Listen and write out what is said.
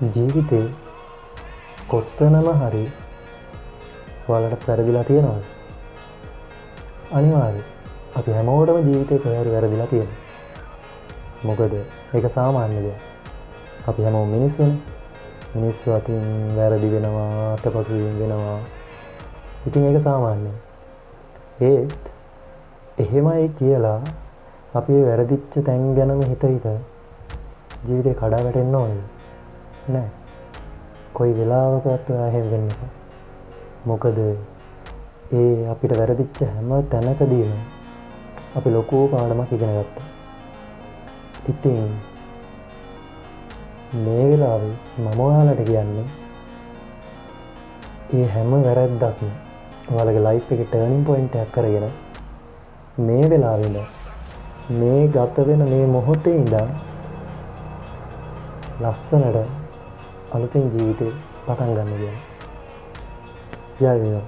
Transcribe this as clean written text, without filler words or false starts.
ජීවිතේ කොත්තනම හරි ඔයාලට වැරදිලා තියෙනවද? අනිවාර්යයෙන්. අපි හැමෝටම ජීවිතේ කොහේ හරි වැරදිලා තියෙනවා. මොකද ඒක සාමාන්‍ය දෙයක්. අපි හැමෝම මිනිස්සුනේ. මිනිස්සු අතින් වැරදි වෙනවා, අතපසුවීම් වෙනවා. ඉතින් ඒක සාමාන්‍යයි. ඒත් එහෙමයි කියලා අපි වැරදිච්ච තැන් ගැනම හිත ජීවිතේ කඩා වැටෙන්න ඕනේ නෑ. කොයි වෙලාවකවත් ඔයා එහෙම වෙන්න එපා. මොකද ඒ අපිට වැරදිච්ච හැම තැනකදීම අපි ලොකු පාඩමක් ඉගෙන ගත්තා. ඉතින් මේ වෙලාවේ මම ඔයාලට කියන්නේ මේ හැම වැරද්දක්ම ඔයාලගේ ලයිෆ් එකේ ටර්නින් පොයින්ට් එකක් කරගෙන මේ වෙලාවේ ඉඳන් මේ ගත වෙන මේ මොහොතේ ඉඳන් ලස්සනට අලුතින් ජීවිතේ පටන් ගන්න කියන්නේ. ජය වේවා.